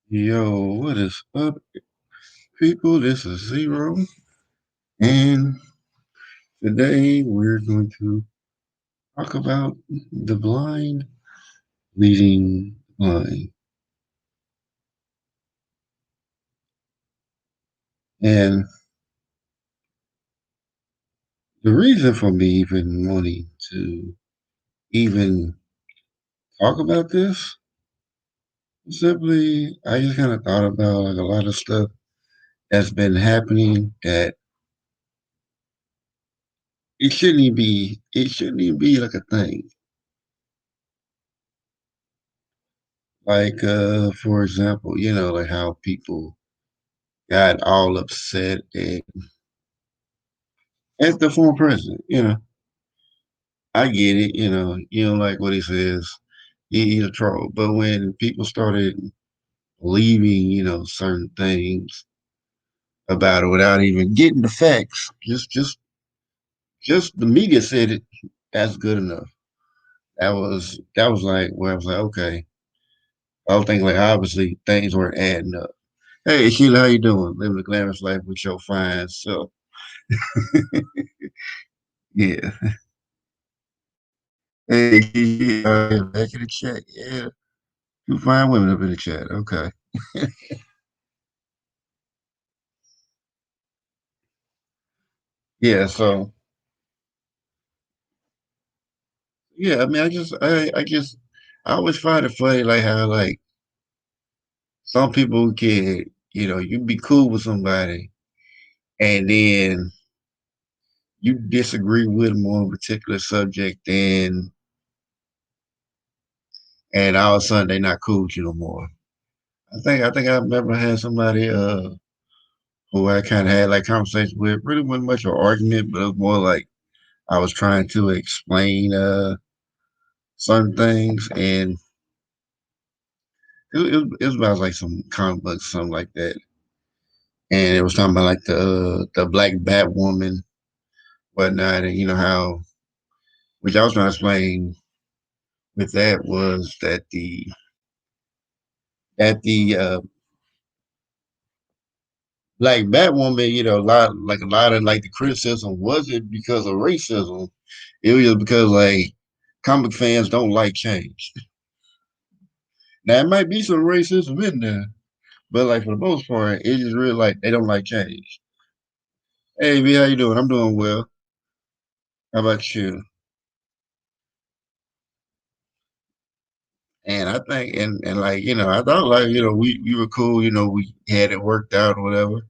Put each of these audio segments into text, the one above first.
Yo, what is up, people? This is Zero, and today we're going to talk about the blind leading the blind. And the reason for me even wanting to even talk about this, simply, I just kind of thought about like a lot of stuff that's been happening that it shouldn't even be like a thing. Like, for example, like how people got all upset at the former president. I get it. You don't like what he says. He's a troll. But when people started believing, certain things about it without even getting the facts, just the media said it. That's good enough. That was like where I was like, okay. I was thinking like obviously things weren't adding up. Hey Sheila, how you doing? Living a glamorous life with your fine self. Yeah. Hey, back in the chat. Yeah. Two fine women up in the chat. Okay. Yeah, so yeah, I mean I always find it funny like how like some people can, you be cool with somebody and then you disagree with them on a particular subject and all of a sudden they're not cool with you no more. I think I remember had somebody who I kinda had like conversation with, really wasn't much of an argument, but it was more like I was trying to explain certain things and it was about like some comic books, something like that. And it was talking about like the black Batwoman, whatnot, and you know how which I was trying to explain with that was that the black Batwoman, a lot of like the criticism wasn't because of racism. It was just because like comic fans don't like change. Now it might be some racism in there, but like for the most part, it's just really like they don't like change. Hey V, how you doing? I'm doing well. How about you? And I think, and like, I thought like, we were cool, we had it worked out or whatever,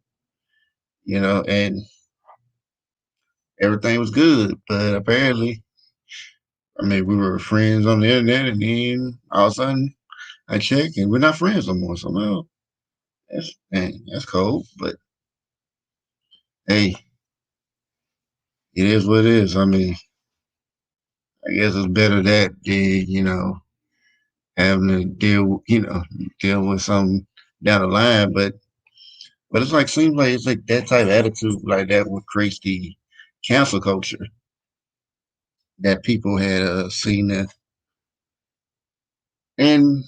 and everything was good. But apparently, I mean, we were friends on the internet, and then all of a sudden, I check, and we're not friends no more. So, no, that's cold. But hey, it is what it is. I mean, I guess it's better that than having to deal with something down the line. But it's like seems like it's like that type of attitude like that what creates the cancel culture that people had seen that and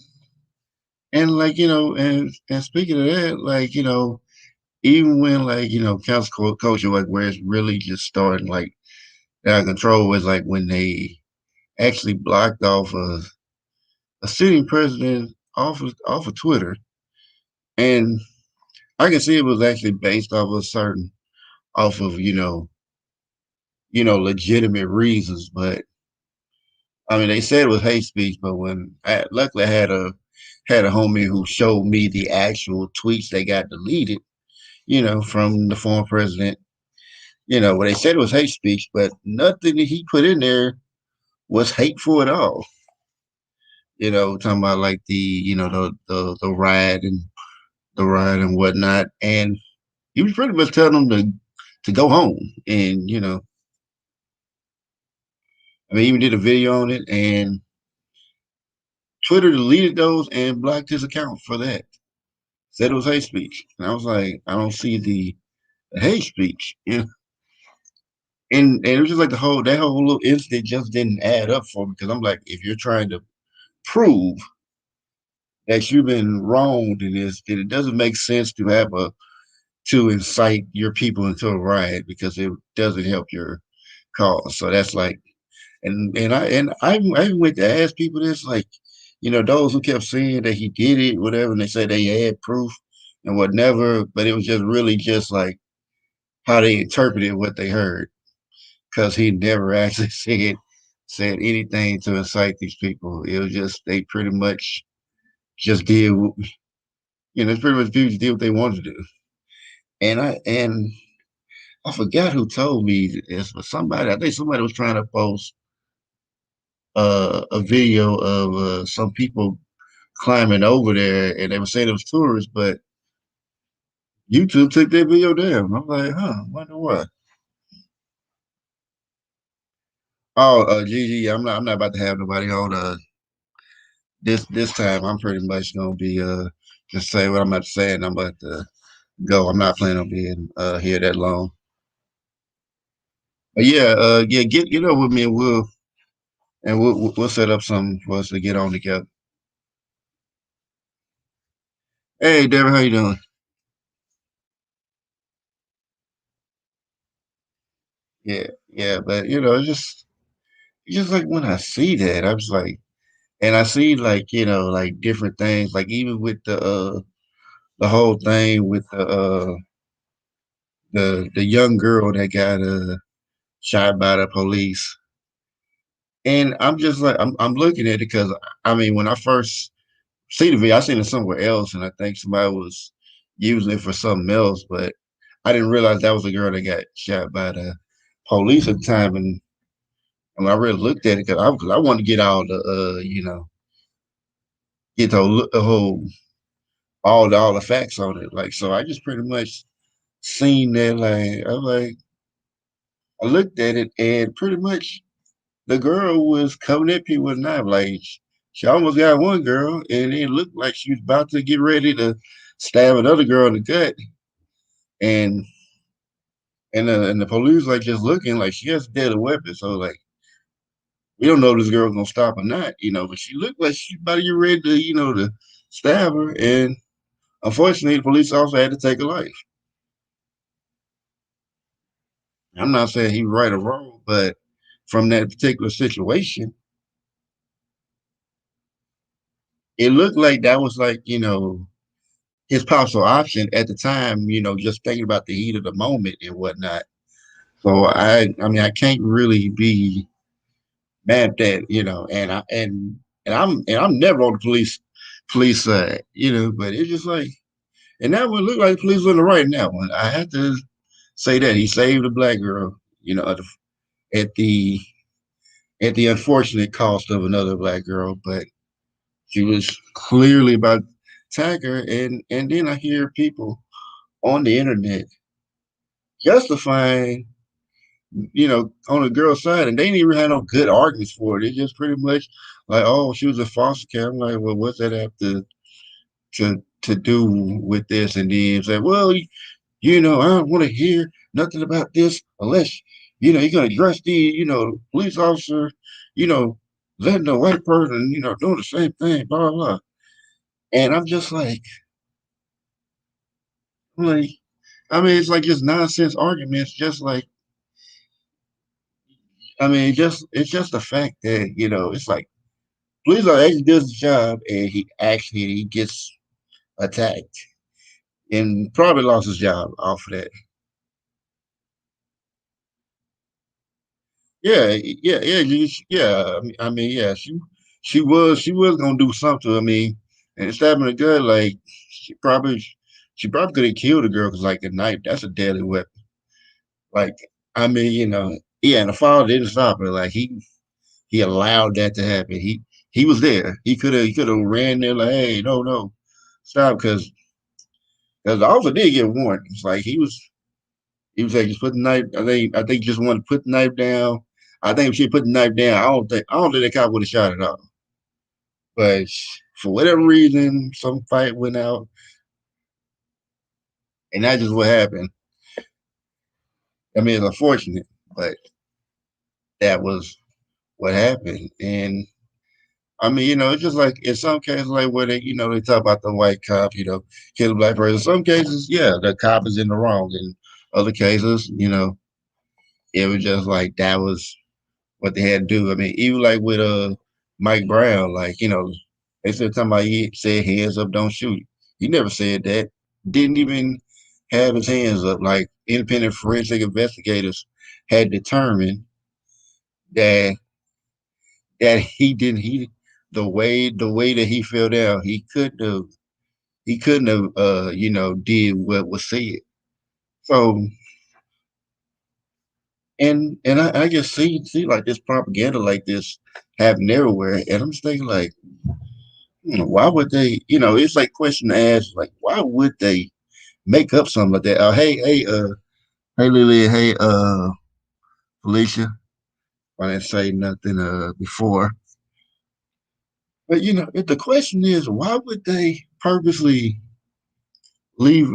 like and speaking of that like even when like cancel culture like where it's really just starting like out of control was like when they actually blocked off a sitting president off of Twitter and I can see it was actually based off of certain off of legitimate reasons but I mean, they said it was hate speech, but when luckily I had a homie who showed me the actual tweets they got deleted, from the former president. Where they said it was hate speech, but nothing that he put in there was hateful at all. Talking about like the riot and whatnot, and he was pretty much telling them to go home. And I mean, he even did a video on it, and Twitter deleted those and blocked his account for that. Said it was hate speech. And I was like, I don't see the hate speech. And it was just like that whole little incident just didn't add up for me because I'm like, if you're trying to prove that you've been wronged in this, that it doesn't make sense to have a to incite your people into a riot because it doesn't help your cause. So that's like, and I went to ask people this, like, those who kept saying that he did it, whatever, and they said they had proof and whatever, but it was just really just like how they interpreted what they heard because he never actually said anything to incite these people. It was just they pretty much just did, it's pretty much people did what they wanted to do. And I forgot who told me this, but somebody, I think somebody was trying to post a video of some people climbing over there, and they were saying it was tourists, but YouTube took that video down. I'm like, huh, wonder why. Oh, Gigi, I'm not about to have nobody on this time. I'm pretty much gonna be just say what I'm about to say, and I'm about to go. I'm not planning on being here that long. But yeah, yeah, get up with me, and we'll set up something for us to get on together. Hey, Devin, how you doing? Yeah, yeah, but it's just like when I see that, I was like, and I see like like different things, like even with the whole thing with the young girl that got shot by the police, and I'm just like I'm looking at it because I mean when I first see the video, I seen it somewhere else, and I think somebody was using it for something else, but I didn't realize that was the girl that got shot by the police at the time, and when I really looked at it, because I wanted to get get the whole all the facts on it. Like, so I just pretty much seen that. Like, I looked at it, and pretty much the girl was coming at people with a knife. Like, she almost got one girl, and it looked like she was about to get ready to stab another girl in the gut. And and the police like just looking like she has a deadly weapon. So like, we don't know if this girl's gonna stop or not, but she looked like she about to get ready to, to stab her. And unfortunately, the police officer had to take her life. I'm not saying he right or wrong, but from that particular situation, it looked like that was like, his possible option at the time, just thinking about the heat of the moment and whatnot. So I mean, I can't really be mad at that, and I'm never on the police side, but it's just like, and that one looked like the police were in the right in that one. I have to say that he saved a black girl, at the at the unfortunate cost of another black girl, but she was clearly about to attack her. And then I hear people on the internet justifying, on the girl's side, and they didn't even have no good arguments for it. It's just pretty much like, oh, she was a foster care. I'm like, well, what's that have to do with this? And then say, well, I don't want to hear nothing about this unless, you're going to address the, police officer, you know, letting the white person, doing the same thing, blah, blah, blah. And I'm just like, I mean, it's like just nonsense arguments, just like, I mean, it's just the fact that, it's like, police officer actually does his job and he gets attacked and probably lost his job off of that. Yeah, yeah, yeah, yeah. I mean, yeah. She was gonna do something. I mean, and stabbing a girl, like she probably could have killed a girl because like a knife, that's a deadly weapon. Like, I mean, yeah. And the father didn't stop her. Like he allowed that to happen. He was there. He could have ran there like, hey, no, no, stop, because the officer did get warned. It's like he was like, just put the knife. I think just wanted to put the knife down. I think if she put the knife down, I don't think the cop would have shot it off. But for whatever reason, some fight went out, and that's just what happened. I mean, it's unfortunate, but that was what happened. And I mean, it's just like in some cases, like where they talk about the white cop, kill a black person. In some cases, yeah, the cop is in the wrong. In other cases, it was just like that was what they had to do. I mean, even like with Mike Brown, like they still talking about he said hands up, don't shoot. He never said that. Didn't even have his hands up. Like independent forensic investigators had determined that he didn't he the way that he fell down, he couldn't have did what was said. So and I just see like this propaganda like this happening everywhere, and I'm just thinking like, why would they? It's like question to ask, like, why would they make up something like that? Hey, Lily, hey, Felicia. I didn't say nothing before, but if the question is, why would they purposely leave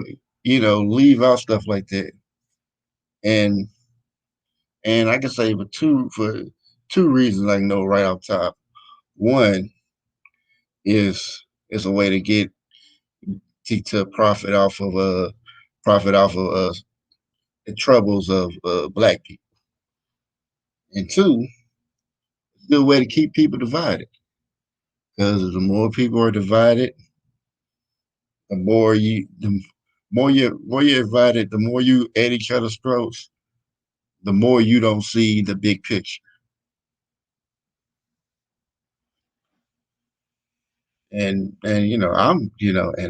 leave out stuff like that? And I can say for two reasons I know right off top. One is a way to get to profit off of the troubles of black people. And two, it's a good way to keep people divided. Because the more people are divided, the more you're divided, the more you at each other's throats, the more you don't see the big picture. And and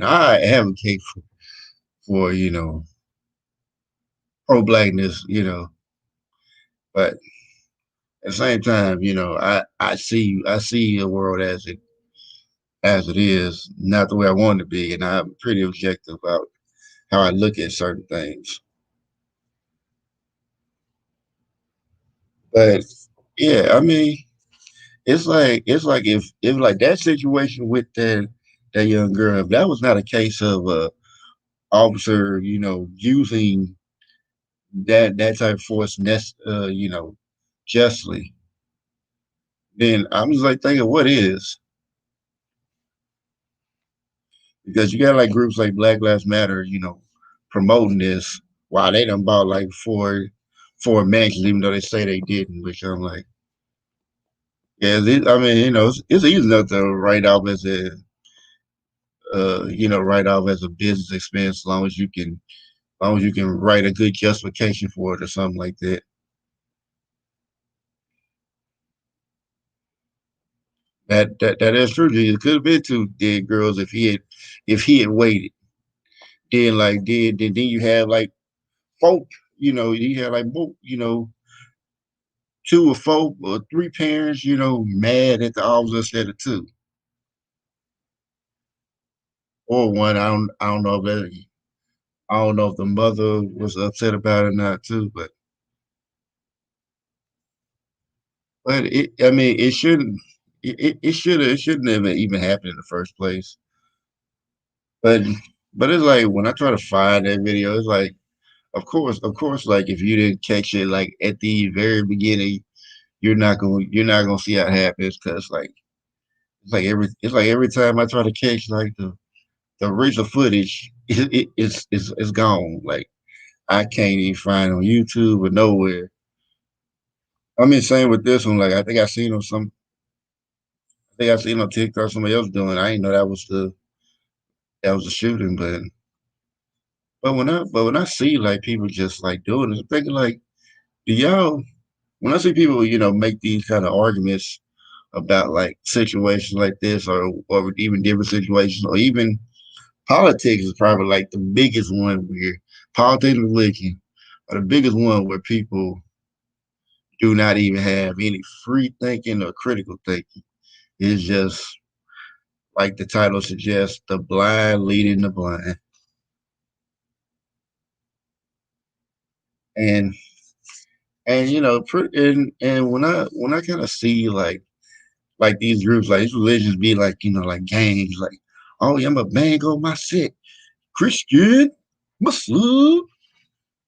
I advocate for pro blackness, but at the same time, I see a world as it is, not the way I want it to be, and I'm pretty objective about how I look at certain things. But yeah, I mean, it's like if like that situation with that young girl, if that was not a case of a officer, using that type of force, justly, then I'm just like thinking, what is? Because you got like groups like Black Lives Matter, promoting this while they done bought like four mansions, even though they say they didn't. Which I'm like, yeah, I mean, it's easy enough to write off as a business expense, as long as you can write a good justification for it or something like that. That is true. It could have been two dead girls if he had waited. Then you have like folk, you have like both, two or four or three parents, mad at the officer instead of two or one. I don't know if the mother was upset about it or not too, but I mean, it shouldn't have even happened in the first place. But it's like when I try to find that video, it's like, of course, like if you didn't catch it like at the very beginning, you're not gonna see how it happens because like it's like every time I try to catch like the original footage, it's gone. Like I can't even find it on YouTube or nowhere. I mean, same with this one. Like I think I seen on TikTok somebody else doing. I didn't know that was the shooting, but when I see like people just like doing it, I'm thinking like, do y'all? When I see people, make these kind of arguments about like situations like this, or even different situations, or even politics is probably like the biggest one where politics and religion are the biggest one where people do not even have any free thinking or critical thinking. It's just like the title suggests, the blind leading the blind. And and when I kind of see like these groups, like these religions be like, like gangs, like, oh yeah, I'm a bang on my set. Christian, Muslim,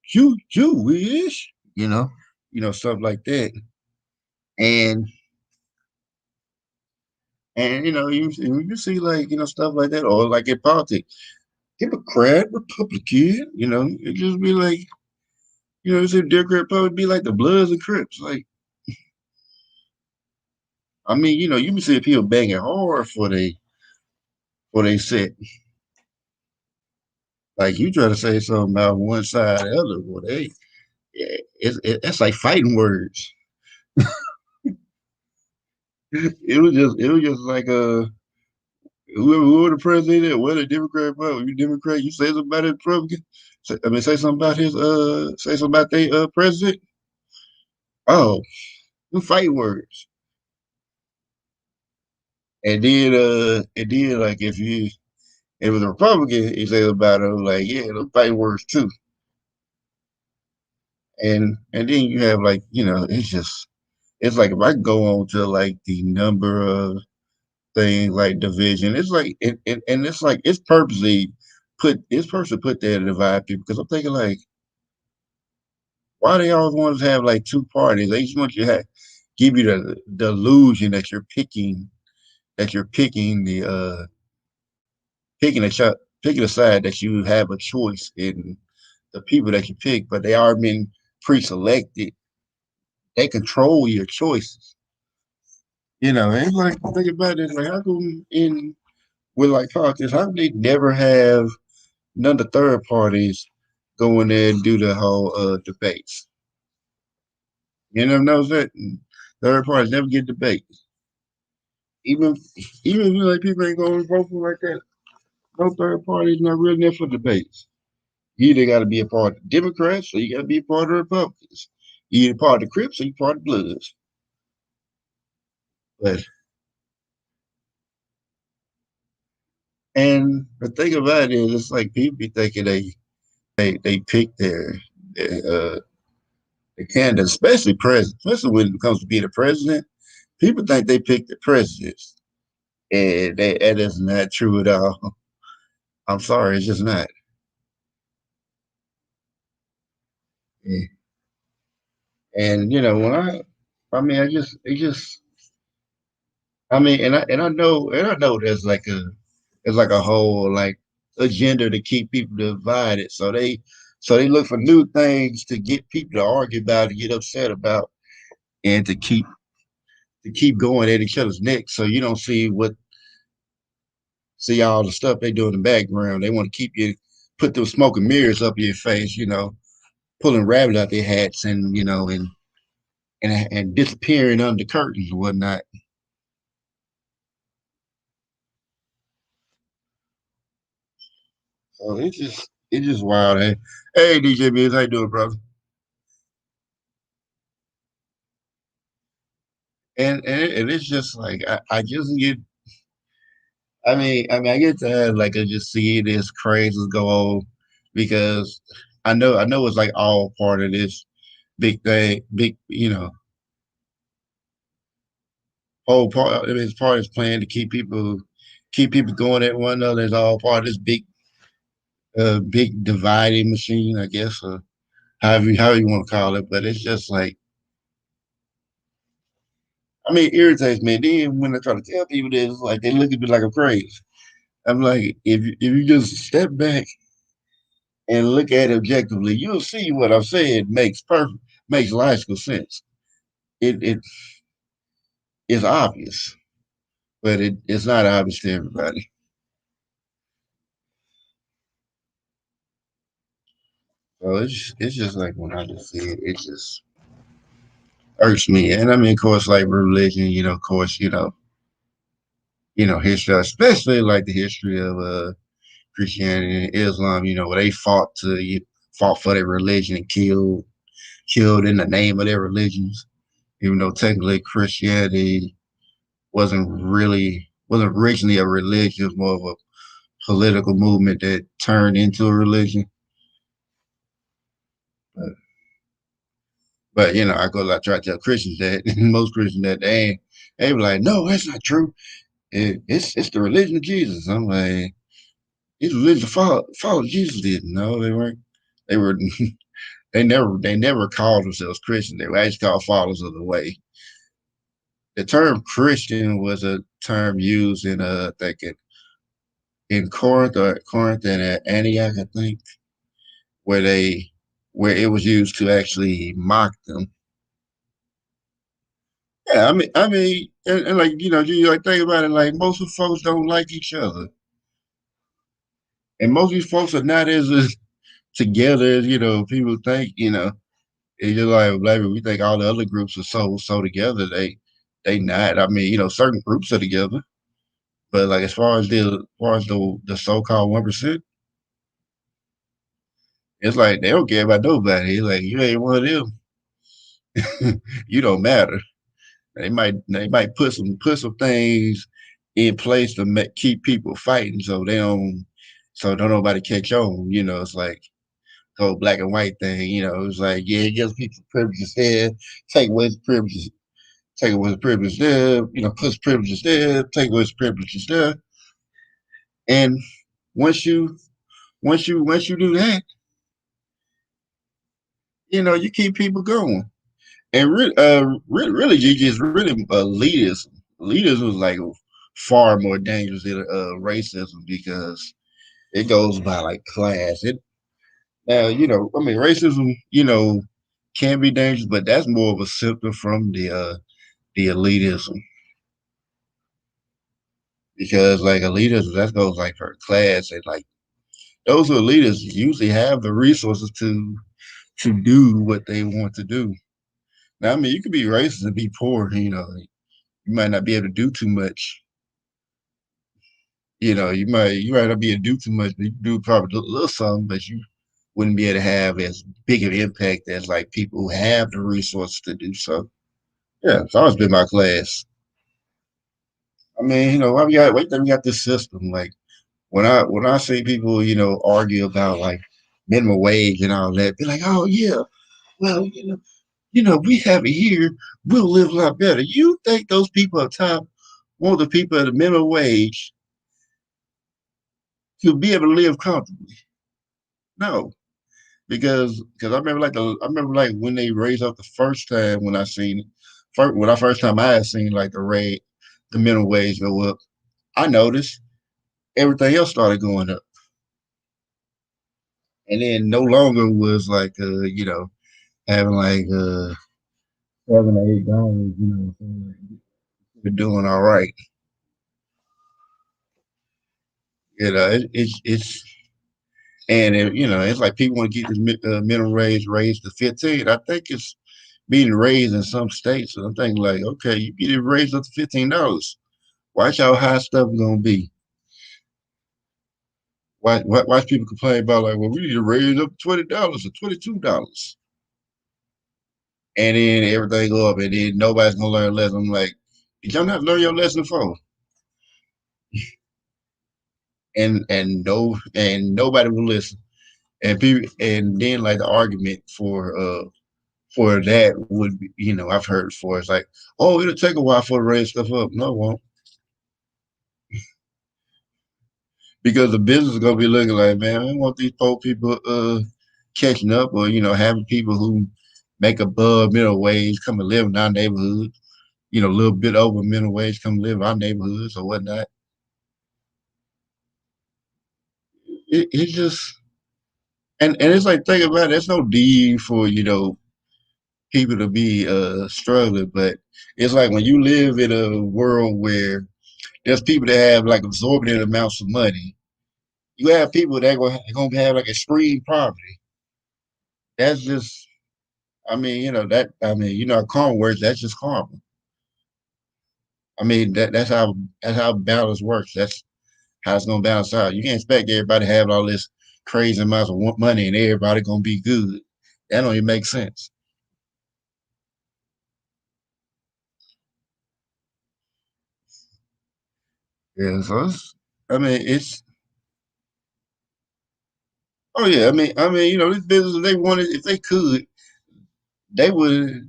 Jewish, stuff like that. And And you see like stuff like that, or like in politics, Democrat, Republican, it just be like you see Democrat Republican be like the Bloods and Crips. Like, I mean, you can see people banging hard for they set. Like you try to say something about one side or the other, well, that's like fighting words. It was just like whoever the president is, whether Democrat, Republican, you Democrat, you say something about his Republican. Say something about say something about the president. Oh, you fight words. And then like if it was a Republican, you say about it, like yeah, those fight words too. And then you have like it's like if I go on to like the number of things like division, it's like and it's like it's purposely put there to divide people because I'm thinking like why they always want to have like two parties? They just want you to give you the illusion that you're picking picking a side that you have a choice in the people that you pick, but they are being pre-selected. They control your choices. And it's like think about this, like how come in with like politics, how come they never have none of the third parties go in there and do the whole debates? You never knows that third parties never get debates. Even even if like people ain't going to vote for like that, no third party is not really there for debates. You either got to be a part of the Democrats or you got to be a part of the Republicans. You either part of the Crips or you part of the Bloods. But and the thing about it is, it's like people be thinking they pick their candidate, especially president, especially when it comes to being a president. People think they pick the presidents, and that is not true at all. I'm sorry, it's just not. And I mean, I mean, and I know there's like a whole like agenda to keep people divided. So they look for new things to get people to argue about and get upset about, and to keep going at each other's necks. So you don't see all the stuff they do in the background. They want to keep you put those smoke and mirrors up your face, pulling rabbit out their hats and and disappearing under curtains and whatnot. So it's just wild. Hey DJ Biz, how you doing, brother? And it's just like I just get. I get to like I just see this crazy go on because I know it's like all part of this big thing, big whole part of his part is plan to keep people going at one another. It's all part of this big dividing machine, I guess, or however you want to call it. But it's just like it irritates me. Then when I try to tell people this, it's like they look at me like I'm crazy. I'm like, if you just step back and look at it objectively, you'll see what I'm saying makes logical sense. It is obvious, but it's not obvious to everybody. So it's just like when I just see it, it just irks me. And I mean, of course, like religion, of course, history, especially like the history of Christianity and Islam, where they fought for their religion and killed in the name of their religions, even though technically Christianity wasn't originally a religion, it was more of a political movement that turned into a religion. But, but I try to tell Christians that, and most Christians that they were like, no, that's not true. It's the religion of Jesus. I'm like, it's religion follow Jesus did. No, they weren't. They were they never called themselves Christians. They were actually called followers of the way. the term Christian was a term used in I think in Corinth and at Antioch, I think, where they where it was used to actually mock them. Yeah, and like you like think about it, like most of folks don't like each other, and most of these folks are not as together as people think. It's just like we think all the other groups are so together. They not. I mean, certain groups are together, but like as far as the so-called 1%, it's like they don't care about nobody. It's like you ain't one of them. You don't matter. They might put some things in place to keep people fighting, so don't nobody catch on. It's like the whole black and white thing. It's like yeah, it gives people privileges here, take away the privileges, take away the privileges there. Puts privileges there, take away the privileges there, and once you once you do that, you keep people going. And really, Gigi is really elitism. Elitism is like far more dangerous than racism because it goes by like class. It now I mean racism can be dangerous, but that's more of a symptom from the elitism because like elitism that goes like for class and like those who are leaders usually have the resources to do what they want to do. Now I mean you could be racist and be poor, you might not be able to do too much. You might not be able to do too much, but you do probably a little something, but you wouldn't be able to have as big of an impact as like people who have the resources to do so. Yeah, it's always been my class. I mean, why we got wait till we got this system. Like when I see people, argue about like minimum wage and all that, be like, oh yeah, well, we have it here, we'll live a lot better. You think those people up top want the people at the minimum wage to be able to live comfortably? No. Because I remember like when they raised up the first time when I seen it, when I first time I had seen like the minimum wage go up, I noticed everything else started going up, and then no longer was like having like $7 or $8, we're doing all right. It's and it's like people want to get this minimum wage raised to 15. I think it's being raised in some states, and I'm thinking like, okay, you get it raised up to $15. Watch how high stuff is gonna be. Watch people complain about like, well, we need to raise up $20 or $22, and then everything go up, and then nobody's gonna learn a lesson. I'm like, did y'all not learn your lesson before? And nobody will listen. And people, and then like the argument for that would be, I've heard for it's like, oh, it'll take a while for to raise stuff up. No, it won't, because the business is gonna be looking like, man, I don't want these poor people catching up, or having people who make above minimum wage come and live in our neighborhood, a little bit over minimum wage come live in our neighborhoods or whatnot. It just and it's like think about it, there's no need for people to be struggling, but it's like when you live in a world where there's people that have like absorbent amounts of money, you have people that gonna have like extreme poverty. That's just karma works. That's just karma. I mean, that's how balance works. That's how it's gonna balance out. You can't expect everybody to have all this crazy amounts of money and everybody gonna be good. That don't even make sense. Yeah, so I mean, it's oh yeah. I mean, this business if they wanted, if they could, they would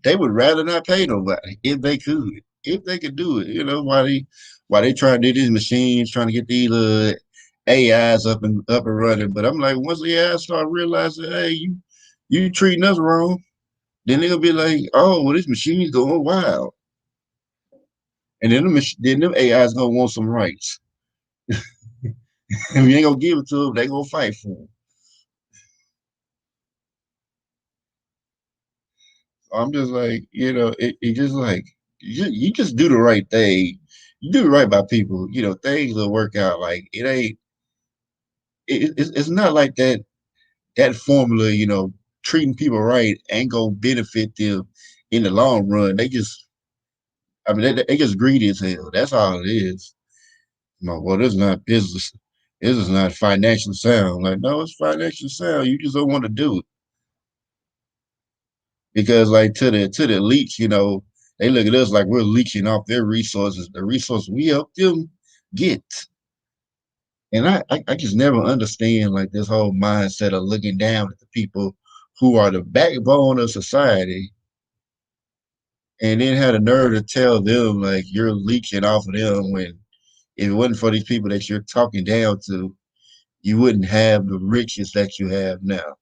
rather not pay nobody if they could. If they could do it, why they trying to do these machines, trying to get these AIs up and running. But I'm like, once the AI start realizing, hey, you treating us wrong, then they'll be like, oh, well, this machine's going wild. And then them AI's gonna want some rights. And you ain't gonna give it to them, they gonna fight for them. I'm just like, it just like you just do the right thing. You do right by people, things will work out. Like it ain't it's not like that formula, treating people right ain't gonna benefit them in the long run. I mean, they just greedy as hell. That's all it is. Well, this is not business. This is not financial sound. Like, no, it's financial sound. You just don't want to do it because, like, to the elites, they look at us like we're leeching off their resources, the resources we help them get. And I just never understand like this whole mindset of looking down at the people who are the backbone of society, and then had the nerve to tell them like you're leeching off of them when if it wasn't for these people that you're talking down to, you wouldn't have the riches that you have now.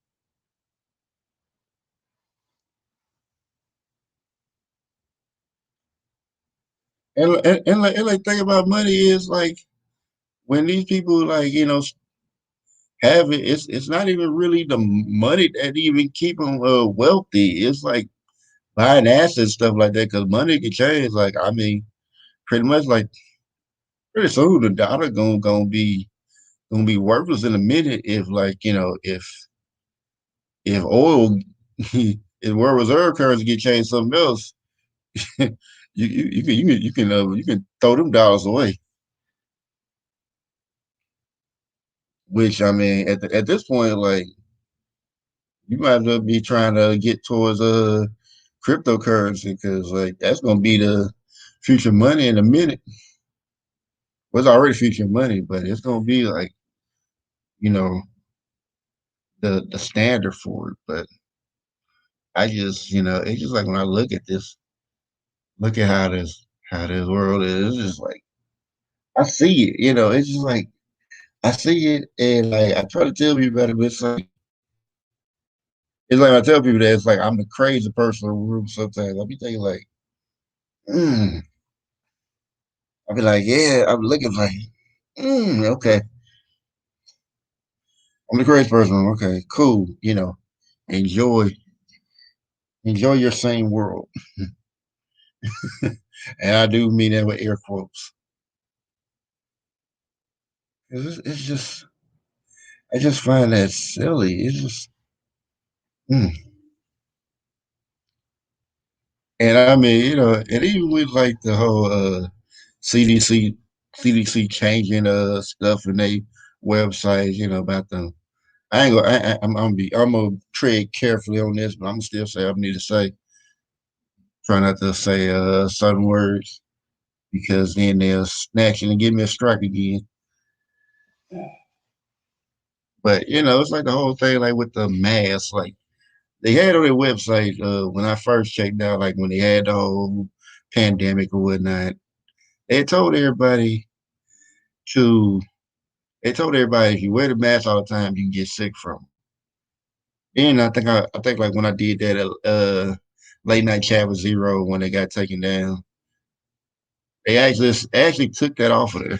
And like thing about money is like when these people like have it, it's not even really the money that even keep them wealthy. It's like buying assets stuff like that because money can change. Like I mean, pretty much like pretty soon the dollar gonna be worthless in a minute if like if oil if world reserve currency get changed something else. You can throw them dollars away. Which I mean, at this point, like you might as well be trying to get towards cryptocurrency because like that's gonna be the future money in a minute. Well, it's already future money, but it's gonna be like you know the standard for it. But I just it's just like when I look at this, look at how this world is. It's just like I see it. It's just like I see it, and like I try to tell people about it, but it's like I tell people that it's like I'm the crazy person in the room sometimes. I'll be thinking like, mm. I'll be like, yeah, I'm looking like, okay. I'm the crazy person. Okay, cool. Enjoy, enjoy your same world. And I do mean that with air quotes. 'Cause it's just, I just find that silly. It's just, mm. And I mean, and even with like the whole CDC, CDC changing stuff in their websites, about the I ain't gonna. I'm gonna tread carefully on this, but I'm gonna still say I need to say. Try not to say certain words because then they'll snatch it and give me a strike again. But it's like the whole thing, like with the mask, like they had on their website when I first checked out, like when they had the whole pandemic or whatnot. They told everybody to. They told everybody if you wear the mask all the time, you can get sick from it. Then I think like when I did that late night chat with Zero when they got taken down, they actually took that off of there.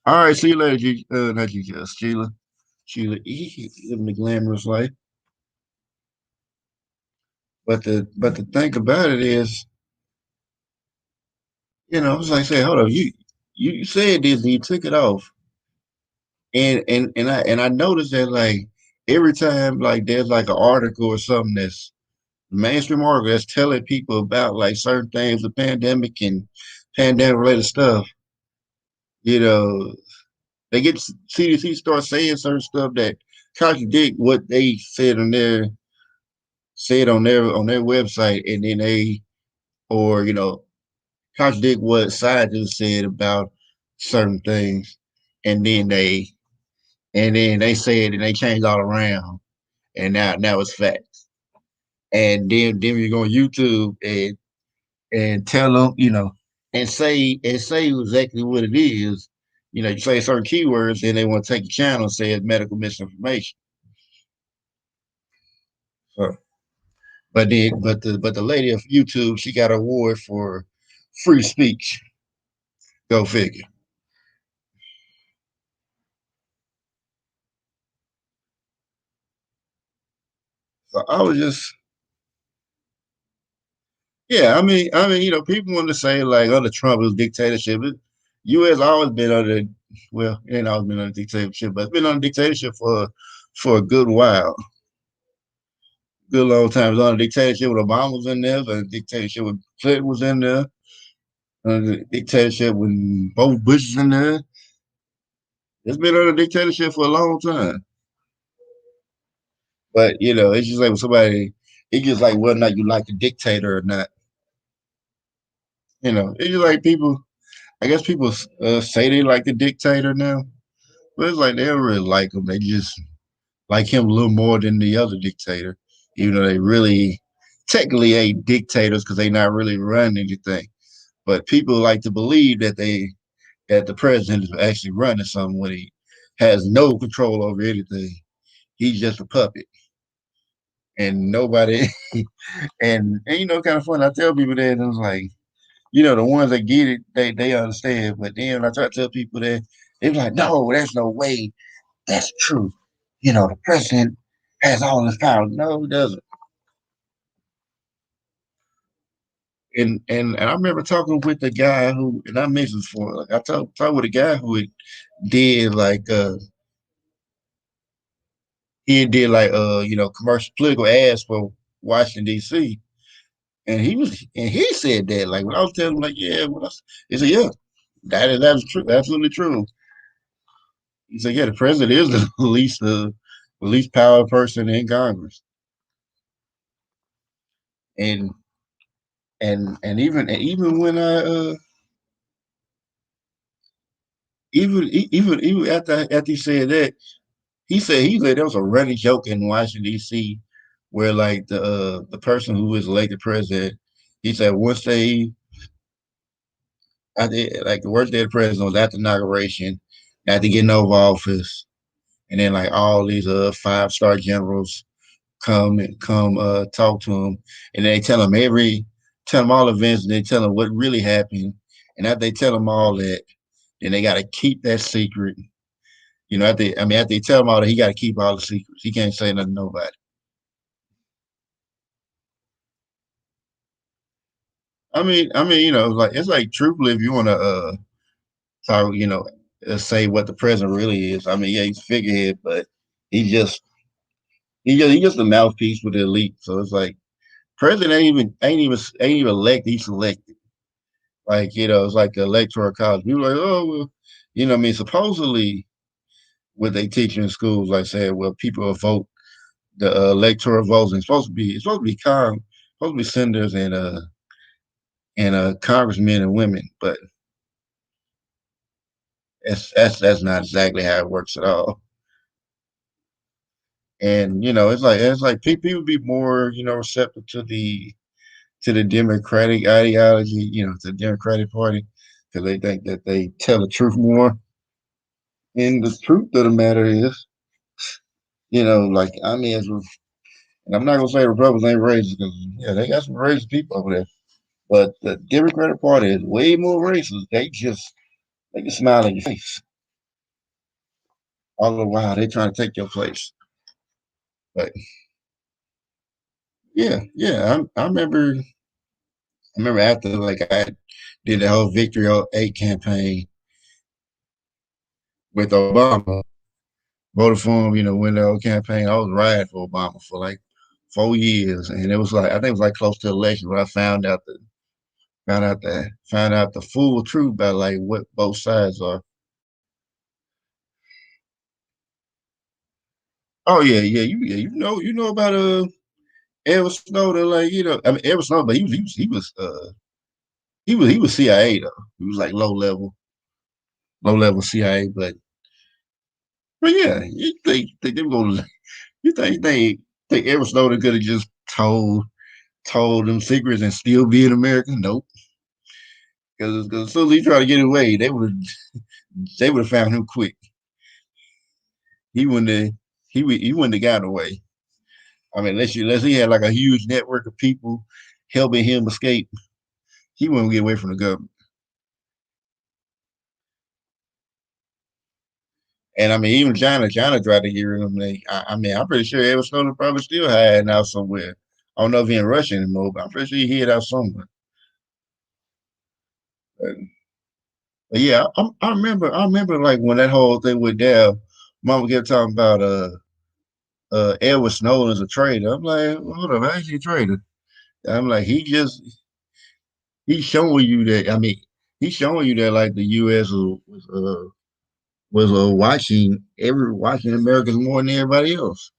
All right, see you later, not G, Sheila. Sheila E. living the glamorous life. But the thing about it is, I was like, say, hold on, you said this, and you took it off, and I noticed that like every time like there's like an article or something that's mainstream article that's telling people about like certain things, the pandemic and pandemic related stuff, you know, they get CDC start saying certain stuff that contradict what they said on their website, and then they or contradict what scientists said about certain things, and then they say it and they change all around, and now it's facts. And then you go on YouTube and tell them, and say exactly what it is. You say certain keywords, then they want to take your channel and say it's medical misinformation. So, but the lady of YouTube, she got an award for free speech. Go figure. So I was just, yeah. People want to say like, "Oh, the Trump is dictatorship." U.S. always been under, well, it ain't always been under dictatorship, but it's been under dictatorship for a good while, good long time. It was under dictatorship when Obama was in there, it was under dictatorship when Clinton was in there, under dictatorship when both Bush is in there. It's been under dictatorship for a long time. But it's just like when somebody, it's just like whether or not you like the dictator or not. It's just like people. I guess people say they like the dictator now, but it's like they don't really like him. They just like him a little more than the other dictator, even though they really technically ain't dictators because they not really running anything. But people like to believe that the president is actually running something when he has no control over anything. He's just a puppet, and nobody. And kind of fun. I tell people that, and it's like, the ones that get it, they understand. But then when I try to tell people that, they're like, no, there's no way that's true. The president has all this power. No, he doesn't. And I remember talking with the guy who, and I mentioned before, like I talked with a guy who did like he did like commercial political ads for Washington D.C. And he said that, like, when I was telling him, like, yeah, he said, yeah, that's true, absolutely true. He said, yeah, the president is the least power person in Congress. And even when I even after he said that, he said there was a running joke in Washington D.C. where like the person who was elected president, he said once they I did like the worst day of the president was after inauguration, after getting over office, and then like all these 5-star generals come talk to him, and they tell him all events, and they tell him what really happened, and after they tell him all that, then they got to keep that secret. After they tell him all that, he got to keep all the secrets. He can't say nothing to nobody. Like it's like truthfully, if you want to talk, say what the president really is. I mean, yeah, he's a figurehead, but he just he's just a mouthpiece with the elite. So it's like president ain't even elected. He's selected. Like it's like the electoral college. People are like, oh well, what I mean, supposedly what they teach in schools, like say, well, people will vote the electoral votes, and supposed to be senators and congressmen and women, but that's not exactly how it works at all. And it's like people be more receptive to the Democratic ideology, to the Democratic Party, because they think that they tell the truth more. And the truth of the matter is, like I mean, and I'm not gonna say Republicans ain't racist because yeah, they got some racist people over there. But the Democratic Party is way more racist. They can smile in your face all the while they trying to take your place. But yeah, yeah, I remember after like I did the whole Victory 08 campaign with Obama, voted for him, win the whole campaign. I was riding for Obama for like 4 years. And it was like I think it was like close to the election when I found out the full truth about like what both sides are. Oh yeah, yeah, you know about Edward Snowden, like I mean Edward Snowden, but he was CIA though. He was like low level CIA, but yeah, you think they were gonna you think Edward Snowden could have just told them secrets and still be in America? Nope. Because as soon as he tried to get away, they would have found him quick. He wouldn't have he wouldn't have gotten away. I mean, unless he had like a huge network of people helping him escape, he wouldn't get away from the government. And I mean, even China tried to get rid of them. I mean, I'm pretty sure Edward Snowden probably still hiding out somewhere. I don't know if he's in Russia anymore, but I'm pretty sure he hid out somewhere. But, but yeah, I remember like when that whole thing went down. Mama kept talking about Edward Snowden as a traitor. I'm like, hold up, how's he a traitor? I'm like, he's showing you that. I mean, he's showing you that like the U.S. was watching Americans more than everybody else.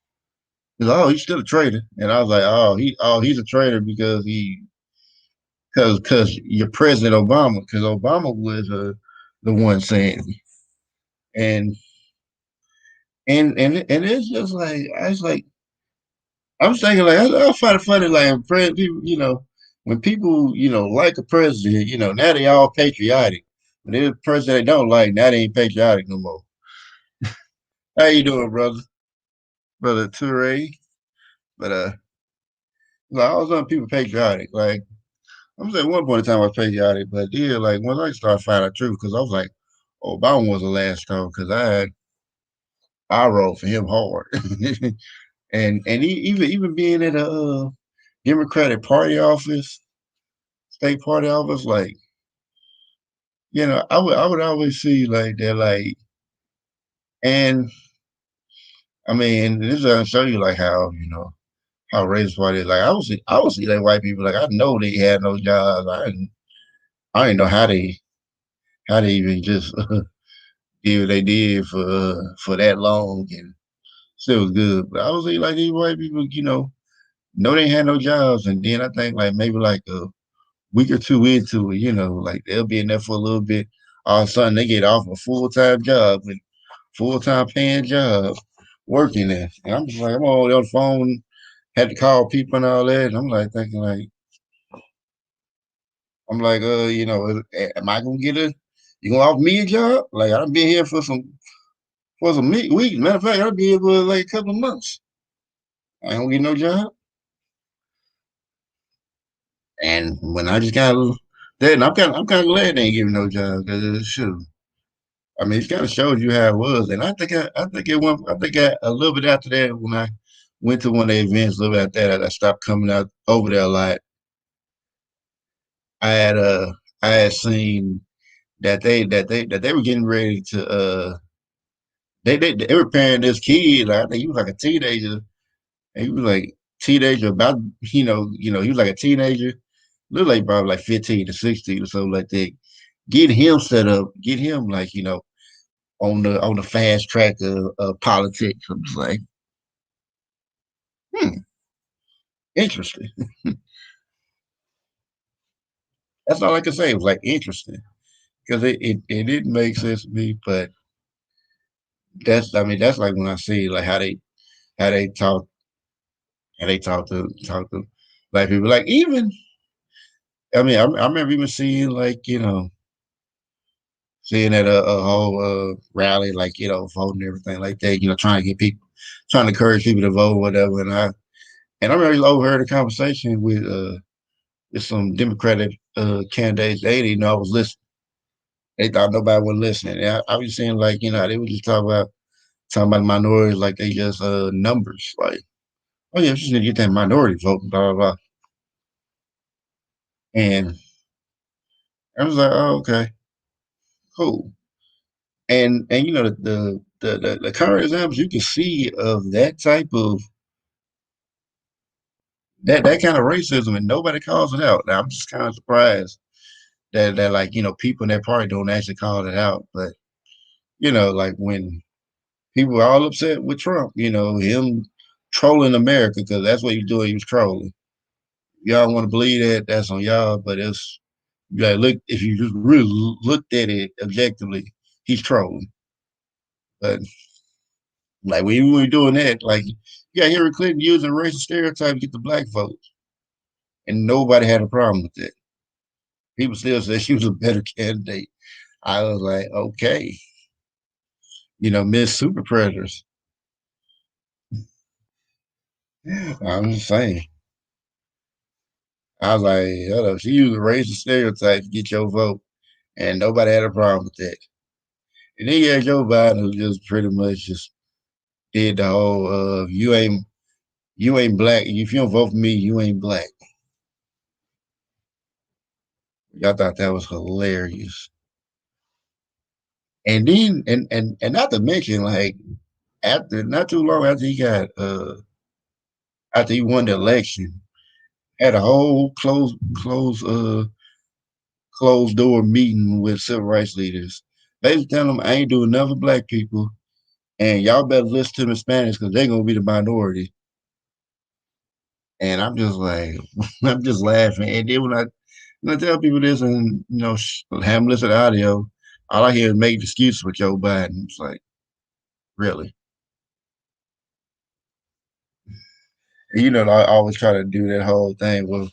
He's like, oh, he's still a traitor, and I was like, he's a traitor because because you're President Obama, because Obama was the one saying, and and it's just like I was like I'm thinking like I find it funny like people, when people like a president, now they all patriotic. But there's a person they don't like, now they ain't patriotic no more. How you doing, brother Toure? But like all some people patriotic. Like I'm saying, one point in time I was patriotic, but yeah, like once I started finding out the truth, because I was like, Obama was the last straw, because I wrote for him hard, even being at a Democratic Party office, state party office, like I would always see like that, like, and I mean, this is gonna show you like how racist party is. Like I would see like white people, like I know they had no jobs. I didn't know how they even just did what they did for that long and still was good. But I was like these white people, know they had no jobs, and then I think like maybe like a week or two into it, like they'll be in there for a little bit. All of a sudden they get off a full-time job with full-time paying job working there. And I'm just like, I'm all on the phone, had to call people and all that. And I'm like thinking like, I'm like, am I gonna get you gonna offer me a job? Like I've been here for some weeks. Matter of fact, I'll be here for like a couple of months. I ain't gonna get no job. And when I just got then I'm kind of glad they ain't giving no job because shoot. I mean, it kind of showed you how it was, and I think a little bit after that when I went to one of the events, a little bit after that, I stopped coming out over there a lot. I had I had seen that they were getting ready to they were paying this kid, like, I think he was like a teenager, and he was like teenager about he was like a teenager, looked like probably like 15 to 16 or something like that. Get him set up, get him like on the fast track of politics. I'm just like, hmm, interesting. That's all I can say. It was like interesting because it didn't make sense to me, but that's like when I see like how they talk how they talk to black people. Like even I remember even seeing like seeing at a whole rally like voting and everything like that. Trying to get people trying to encourage people to vote or whatever. And I remember overheard a conversation with some Democratic candidates. They didn't know I was listening. They thought nobody was listening. And I was saying like they would just talking about minorities like they just numbers. Like, oh yeah, just need to get that minority vote, blah blah blah. And I was like, oh okay, cool. And the current examples you can see of that type of that kind of racism, and nobody calls it out. Now, I'm just kind of surprised that like people in that party don't actually call it out. But like when people are all upset with Trump, him trolling America because that's what he was doing. He was trolling. Y'all want to believe that? That's on y'all. But look, if you just really looked at it objectively, he's trolling. But like when we were doing that, like you got Hillary Clinton using racial stereotypes to get the black vote, and nobody had a problem with that. People still say she was a better candidate. I was like, okay, Miss Super Predators. I'm just saying. I was like, hold up, she used a racial stereotype to get your vote, and nobody had a problem with that. And then you had Joe Biden who just pretty much just did the whole you ain't black. If you don't vote for me, you ain't black. I thought that was hilarious. And then and not to mention like after not too long after he got after he won the election, had a whole closed door meeting with civil rights leaders. Basically telling them I ain't doing nothing for black people and y'all better listen to the Spanish because they're gonna be the minority. And I'm just like I'm just laughing. And then when I tell people this and have them listen to the audio, all I hear is make excuses with Joe Biden. It's like, really? I always try to do that whole thing with,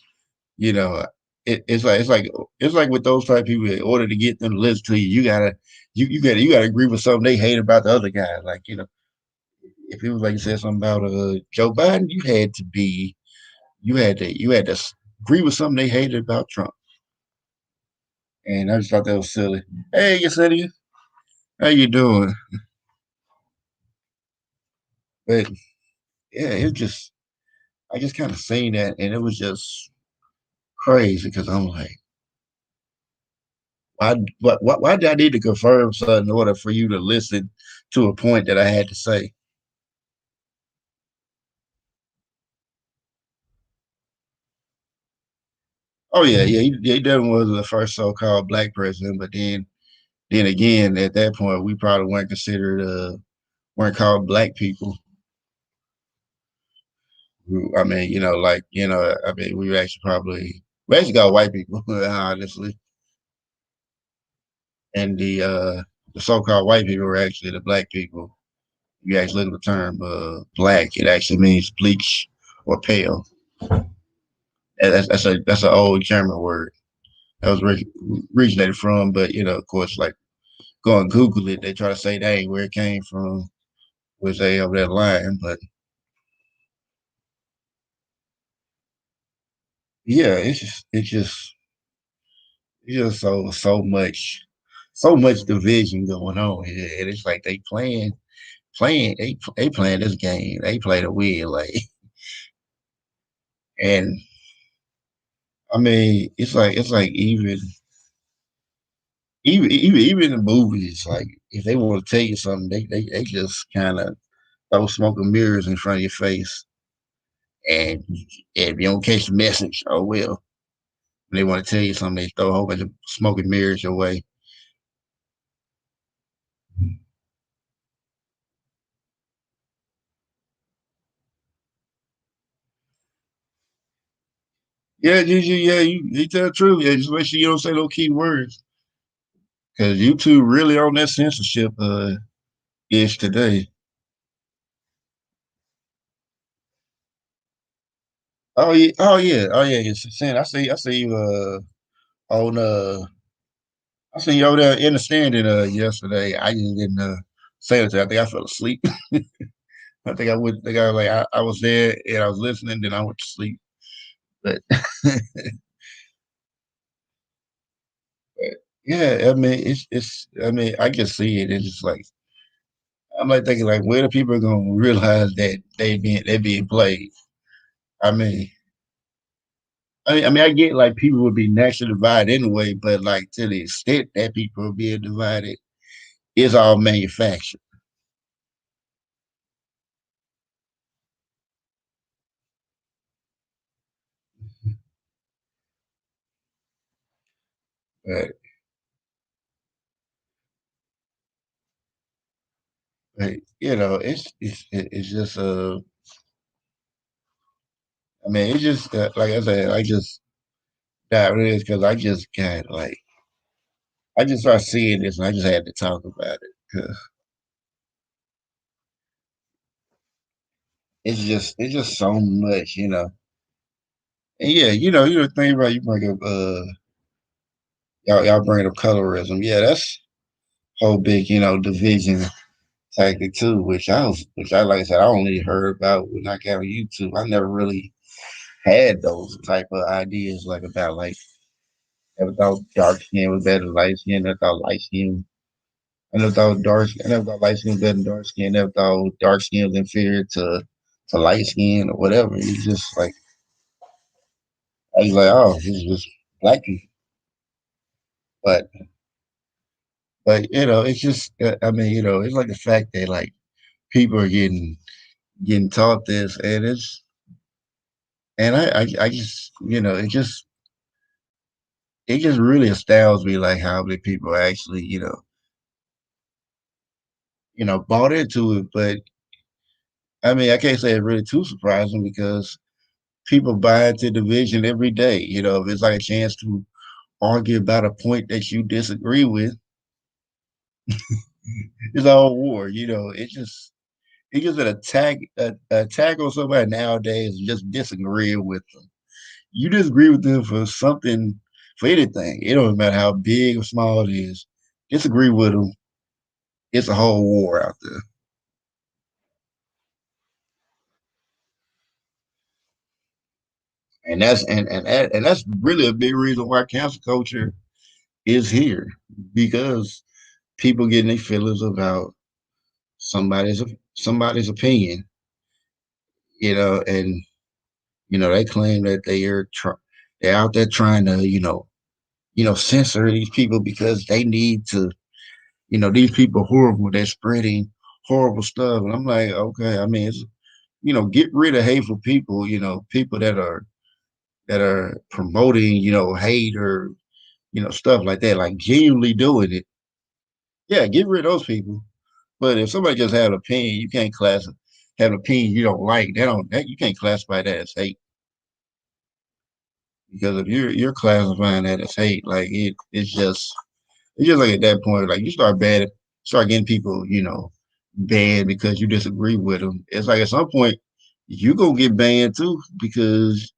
you know, it's like with those type of people, in order to get them to listen to you, you gotta agree with something they hate about the other guy. Like, if it was like you said something about Joe Biden, you had to agree with something they hated about Trump. And I just thought that was silly. Hey, Yesenia, how you doing? But yeah, I just kind of seen that, and it was just crazy because I'm like, why did I need to confirm something in order for you to listen to a point that I had to say? Oh yeah, yeah, he definitely was the first so-called black president, but then again, at that point, we probably weren't called black people. I mean, I mean, we actually got white people, honestly, and the so-called white people were actually the black people. You actually look at the term black, it actually means bleach or pale. And that's an old German word that was originated from, but of course, like go and Google it, they try to say that ain't where it came from, which they over that line. But yeah, it's just so much division going on here, and it's like they playing this game, they play to win, like, and I mean, it's like even in the movies, like if they want to tell you something, they just kind of throw smoke and mirrors in front of your face, and if you don't catch the message, oh well. When they want to tell you something, they throw a whole bunch of smoke and mirrors your way. Yeah, yeah, you tell the truth. Yeah, just make sure you don't say no key words because YouTube really on that censorship ish today. Oh yeah, oh yeah, oh yeah. Yes, Sin, I see you on I seen you over there in the standing yesterday. I just didn't say it. I think I fell asleep. I think I was there and I was listening, then I went to sleep. But, but yeah, I mean it's I mean I can see it. It's just like I'm like thinking like where the people are gonna realize that they being played. I mean I mean I get like people would be naturally divided anyway, but like to the extent that people are being divided, it's all manufactured. But, but it's just I mean it's just like I said I just that is because I just got like I just started seeing this and I just had to talk about it because it's just so much. And yeah, the thing about you bring up y'all bring up colorism. Yeah, that's whole big, division tactic too, which I like I said, I only heard about when I got on YouTube. I never really had those type of ideas like about like I thought dark skin was better than light skin. I thought light skin I never thought dark. I never thought light skin was better than dark skin. I never thought dark skin was inferior to light skin or whatever. It's just like I was like, oh, this is just black people. But it's just I mean, it's like the fact that like people are getting taught this, and I just it just really astounds me like how many people actually bought into it. But I mean, I can't say it's really too surprising because people buy into the vision every day. If it's like a chance to argue about a point that you disagree with, it's all war. It's just an attack on somebody nowadays just disagreeing with them. You disagree with them for something, for anything. It don't matter how big or small it is. Disagree with them. It's a whole war out there. And that's really a big reason why cancel culture is here, because people getting their feelings about somebody's somebody's opinion, and they claim that they're out there trying to censor these people because they need to. These people are horrible. They're spreading horrible stuff, and I'm like, okay. I mean, get rid of hateful people. People that are promoting hate or stuff like that, like genuinely doing it. Yeah, get rid of those people. But if somebody just had an opinion, you can't have an opinion you don't like. You can't classify that as hate, because if you're classifying that as hate, like it's just like at that point, like you start getting people, banned because you disagree with them. It's like at some point you gonna get banned too, because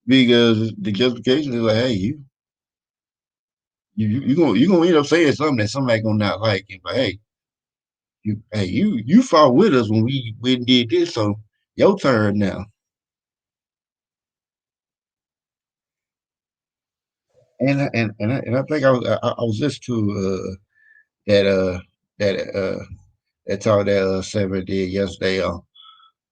the justification is like, hey, you gonna end up saying something that somebody gonna not like. But hey, you fought with us when we went and did this, so your turn now. And I think I was listening to that that talk that Sever did yesterday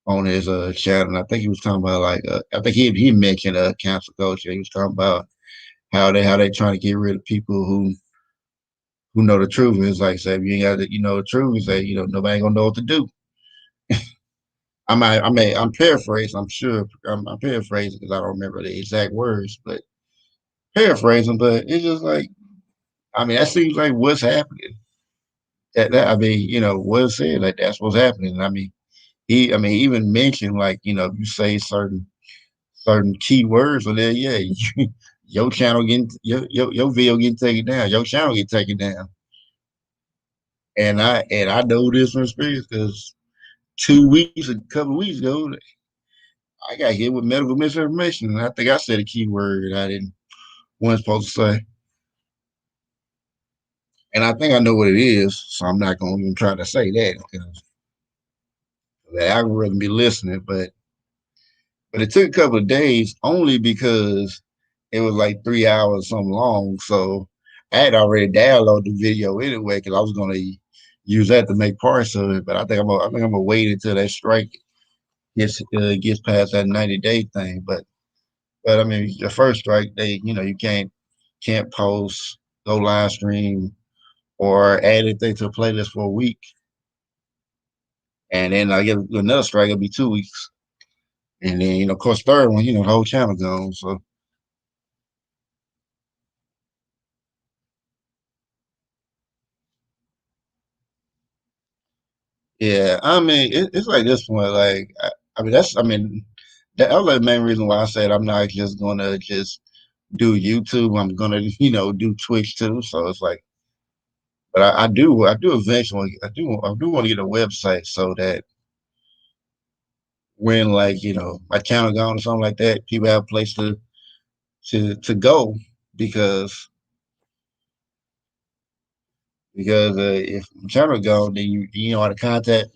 on his channel. And I think he was talking about like I think he mentioned cancel culture. He was talking about how they trying to get rid of people who know the truth. And it's like, say, if you ain't got the truth, say, nobody ain't gonna know what to do. I'm paraphrasing. I'm sure I'm paraphrasing because I don't remember the exact words, but paraphrasing. But it's just like, I mean, that seems like what's happening. I mean, what's said, like that's what's happening. I mean, he even mentioned like, you say certain key words, or there, yeah, your channel your video getting taken down, your channel get taken down. And I know this from experience because 2 weeks, a couple of weeks ago, I got hit with medical misinformation, and I think I said a key word I didn't wasn't supposed to say, and I think I know what it is, so I'm not going to even try to say that because the algorithm be listening. But it took a couple of days only because it was like 3 hours something long. So I had already downloaded the video anyway because I was going to use that to make parts of it. But I think I'm gonna wait until that strike gets past that 90-day thing. But I mean, the first strike, you can't post, go live stream, or add anything to the playlist for a week. And then I get another strike, it'll be 2 weeks. And then, of course, third one, the whole channel gone. So yeah, I mean, it's like this one. Like, that was the main reason why I said I'm not just gonna just do YouTube. I'm gonna, do Twitch too. So it's like, but I do eventually, I do want to get a website so that when like, my channel gone or something like that, people have a place to go, because if my channel gone, then you know how to contact,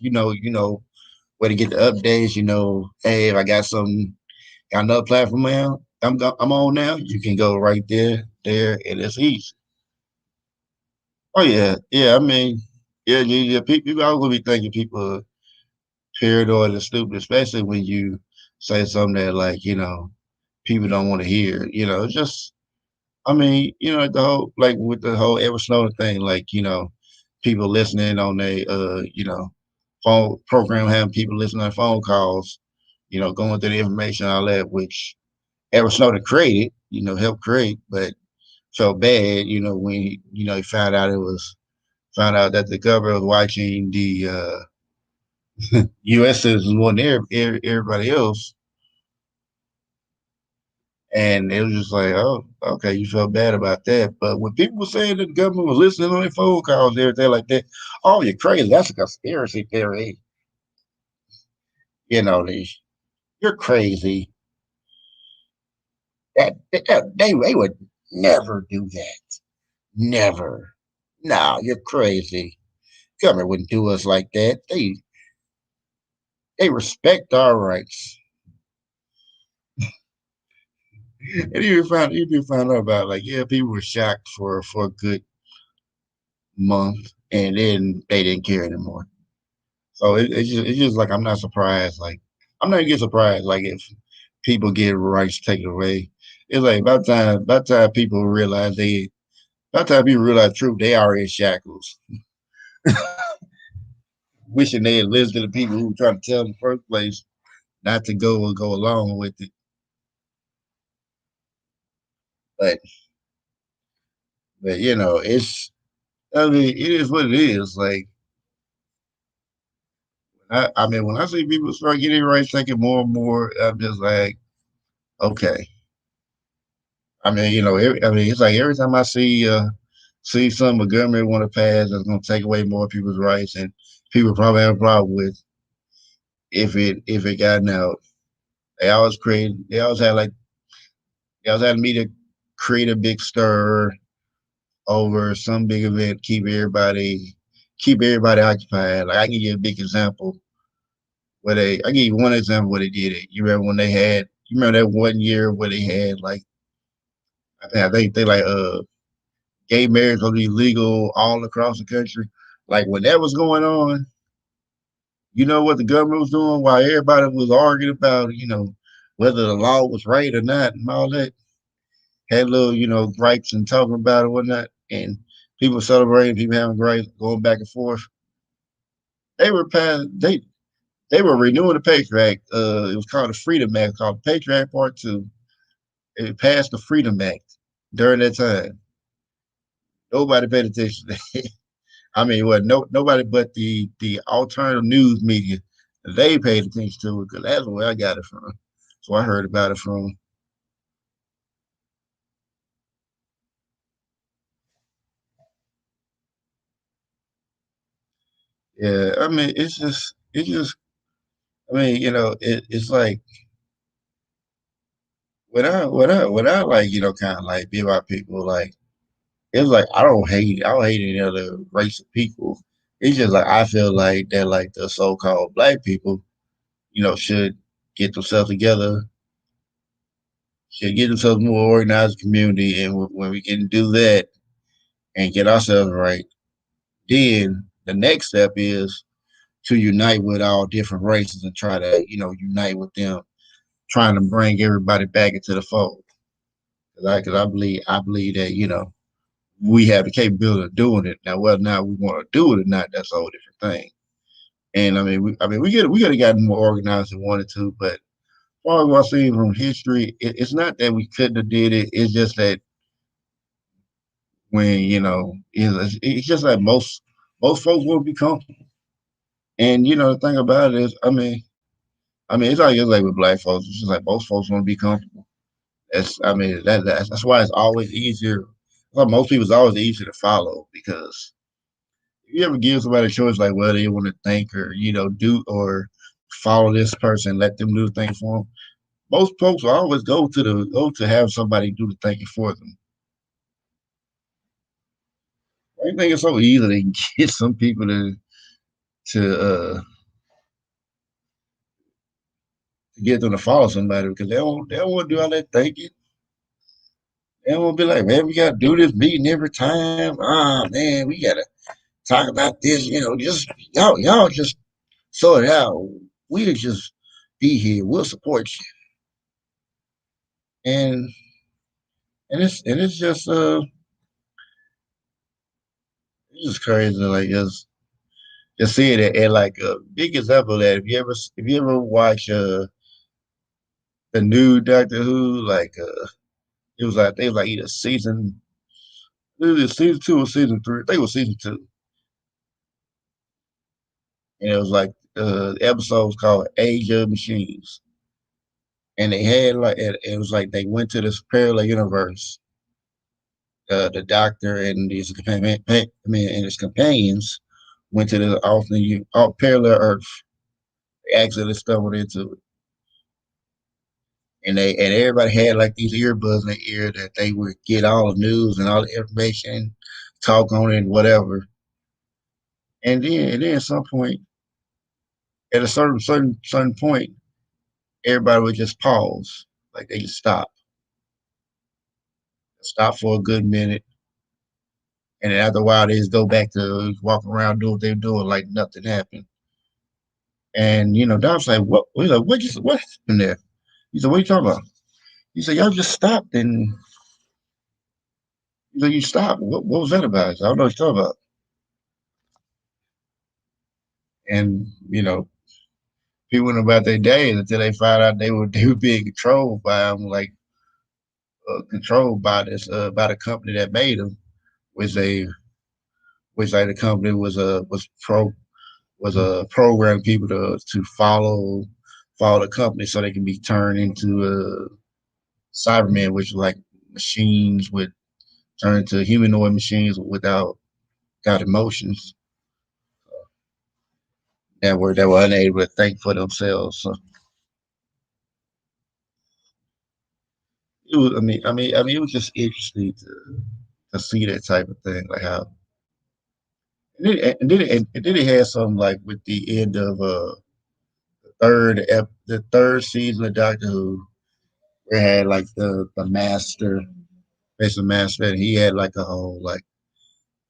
where to get the updates. Hey, if I got something. Got another platform now. I'm on now. You can go right there, and it's easy. Oh yeah, yeah. I mean, yeah, yeah. People, you always gonna be thinking people are paranoid and stupid, especially when you say something that like people don't want to hear. It's just I mean, the whole like with the whole Edward Snowden thing, like, people listening on phone program, having people listening on phone calls, going through the information, all that, which Edward Snowden created, helped create, but felt bad, when he found out that the government was watching the US citizens more than everybody else. And it was just like, oh, okay, you felt bad about that. But when people were saying that the government was listening on their phone calls and everything like that, oh, you're crazy. That's a conspiracy theory. You're crazy. They would never do that. Never. No, you're crazy. Government wouldn't do us like that. They respect our rights. And you do find out about like, yeah, people were shocked for a good month, and then they didn't care anymore. So it's just like I'm not surprised. Like I'm not get surprised. Like if people get rights taken away, it's like about time people realize about time people realize the truth. They are in shackles, wishing they had listened to the people who were trying to tell them in the first place not to go along with it. But it's I mean it is what it is. Like I mean when I see people start getting rights taken more and more, I'm just like okay. I mean, I mean, it's like every time I see something the government want to pass that's going to take away more people's rights, and people probably have a problem with if it gotten out. They always had like they always had me to create a big stir over some big event, keep everybody occupied. Like I can give you a big example I give you one example where they did it. You remember that one year where they had like I think they like gay marriage gonna be legal all across the country. Like when that was going on, you know what the government was doing while everybody was arguing about, whether the law was right or not and all that. Had little, gripes and talking about it, whatnot, and people celebrating, people having gripes, going back and forth. They were passing, they were renewing the Patriot Act. It was called the Freedom Act, called the Patriot Act Part Two. It passed the Freedom Act during that time. Nobody paid attention. I mean, well, nobody but the alternative news media, they paid attention to it because that's where I got it from. So I heard about it from. Yeah, I mean, it's just. I mean, it's like when I like kind of like be about people like it's like I don't hate any other race of people. It's just like I feel like that like the so-called black people, should get themselves together, should get themselves more organized community, and when we can do that and get ourselves right, then the next step is to unite with all different races and try to, unite with them, trying to bring everybody back into the fold. Because I believe that, we have the capability of doing it. Now, whether or not we want to do it or not, that's a whole different thing. And we could have gotten more organized and wanted to, but as far as I've seen from history, it's not that we couldn't have did it. It's just that when it's just like most folks will be comfortable. And the thing about it is, I mean, it's like with black folks. It's just like most folks want to be comfortable. I mean, that's why it's always easier. Well, most people it's always easier to follow because if you ever give somebody a choice, like whether they want to think or do or follow this person, let them do the thing for them. Most folks will always go to have somebody do the thinking for them. I think it's so easy to get some people to get them to follow somebody because they don't want to do all that thinking. And we'll be like, man, we gotta do this meeting every time. Ah, man, we gotta talk about this. Just y'all just sort it out. We'll just be here. We'll support you. And it's just crazy. Like just see it at like a big example that if you ever watch the new Doctor Who, like it was like they was like either season 2 or season 3. I think it was season 2, and it was like episodes called Age of Machines, and they had like it was like they went to this parallel universe. The Doctor and and his companions went to the alternate parallel Earth. They accidentally stumbled into it, and everybody had like these earbuds in their ear that they would get all the news and all the information, talk on it, and whatever. And then at some point, at a certain point, everybody would just pause, like they just stop for a good minute, and then after a while, they just go back to walk around, do what they're doing, like nothing happened. And Dom's like, "What? He's like, what happened there?" He said, "What are you talking about?" He said, "Y'all just stopped, and he's like, you stopped. What was that about?" I said, "I don't know what you're talking about." And people went about their days until they found out they were being controlled by them, like controlled by this by the company that made them, which they which like the company was program people to follow the company so they can be turned into Cybermen, which are like machines with turned into humanoid machines without emotions that were unable to think for themselves. So it was, it was just interesting to see that type of thing, like how and then it had something like with the end of the third season of Doctor Who, where it had like the master, basically master, and he had like a whole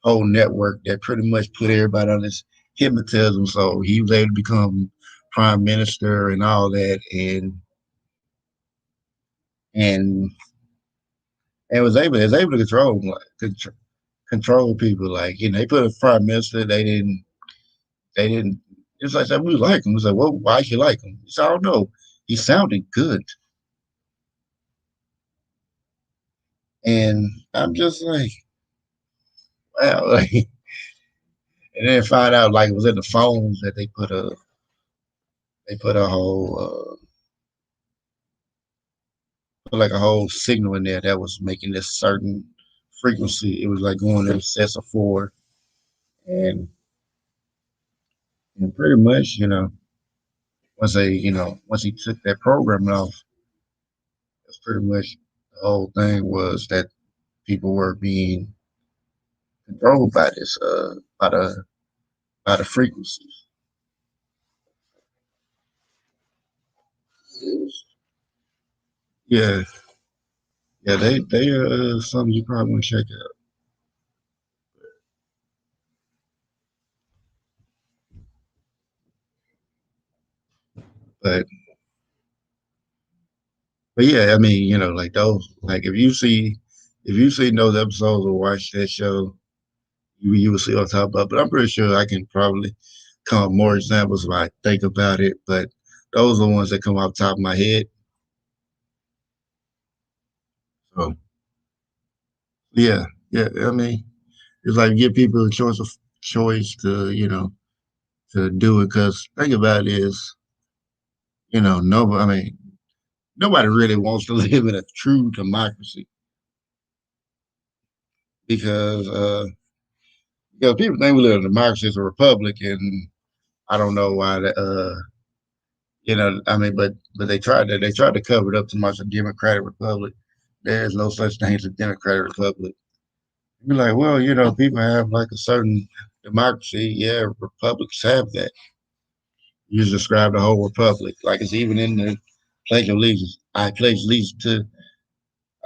network that pretty much put everybody on this hypnotism. So he was able to become prime minister and all that, and was able to control people. Like they put a prime minister. They didn't. It's like that. We like him. It's like, well, why you like him? It's I don't know. He sounded good, and I'm just like, wow. Like, and then find out like it was in the phones that they put a whole put like a whole signal in there that was making this certain frequency. It was like going in sets of four, and and pretty much once he took that programming off, that's pretty much the whole thing was that people were being controlled by this by the frequencies. Yeah, yeah, they are something you probably want to check out. But yeah, like those, like if you see those episodes or watch that show, you will see what I'm talking about. But I'm pretty sure I can probably come up more examples if I think about it. But those are the ones that come off the top of my head. So yeah, yeah. It's like give people a choice to do it. Because think about it is, nobody. Nobody really wants to live in a true democracy because people think we live in a democracy, it's a republic, and I don't know why that. But they tried to cover it up to much a democratic republic. There's no such thing as a democratic republic. You're like, well, people have like a certain democracy. Yeah, republics have that. You just describe the whole republic, like it's even in the Pledge of Allegiance. I pledge allegiance to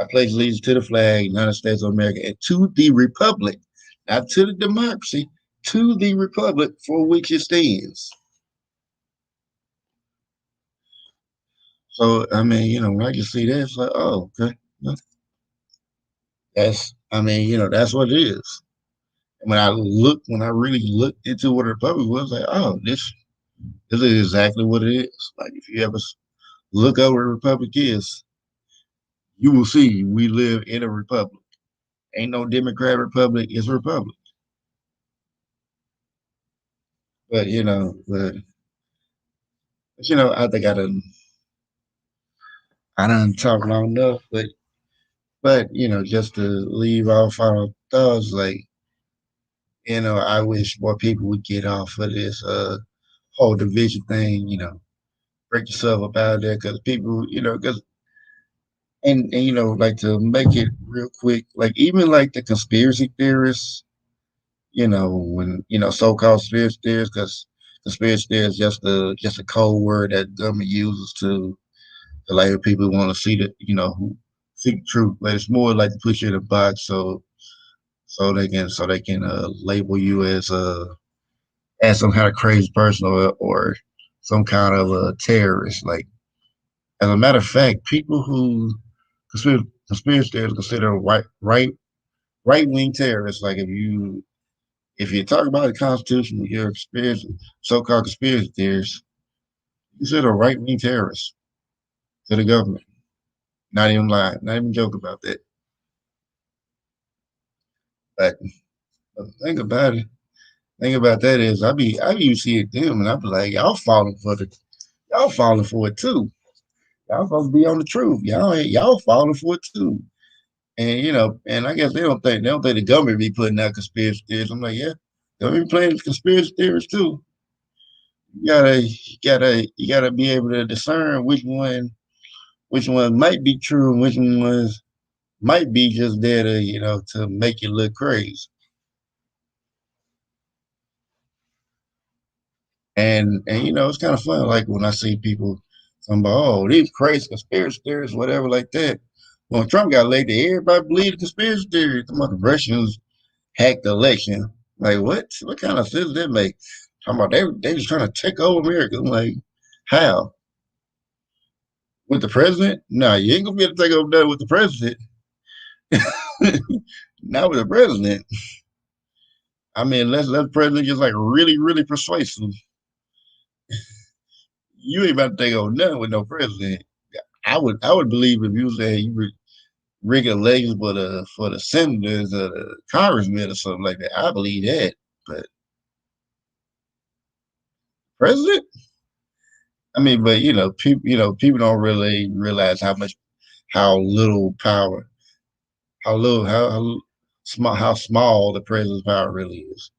I pledge allegiance to the flag, United States of America, and to the republic, not to the democracy, to the republic for which it stands. So I mean, when I just see that, it's like, oh, okay, well, I mean, that's what it is. And when I really looked into what a republic was, like, oh, this is exactly what it is. Like, if you ever look up what a republic is, you will see we live in a republic. Ain't no Democrat republic, it's a republic. But I think I done talked long enough. But just to leave off final thoughts, like I wish more people would get off of this whole division thing. Break yourself up out of there because people, because and like to make it real quick, like even like the conspiracy theorists, when so-called conspiracy theorists, because conspiracy theories just a code word that government uses to label people who want to see the who seek the truth, but it's more like to push you in a box so they can label you as some kind of crazy person or some kind of a terrorist. Like as a matter of fact, people who conspiracy theorists consider right wing terrorists. Like if you talk about the Constitution, you're a conspiracy so-called conspiracy theorists, consider right wing terrorists to the government. Not even lie, not even joke about that. But the thing about that is I be seeing them and I be like, y'all falling for it too. Y'all supposed to be on the truth. Y'all falling for it too. And and I guess they don't think the government be putting out conspiracy theories. I'm like, yeah, they'll be playing conspiracy theories too. You gotta be able to discern which one might be true and which ones might be just there to make you look crazy. And it's kind of fun. Like when I see people talking about, oh, these crazy conspiracy theories, whatever, like that. When Trump got elected, everybody believed the conspiracy theory. Talking about the Russians hacked the election. Like what? What kind of sense did that make? Talking about they just trying to take over America. I'm like, how? With the president? No, you ain't gonna be able to take over that with the president. Not with the president. I mean, let's let the president just like really, really persuasive. You ain't about to take over nothing with no president. I would believe if you say you were rigging elections for the senators or the congressmen or something like that. I believe that. But president? I mean, but people don't really realize how little power, how small the president's power really is.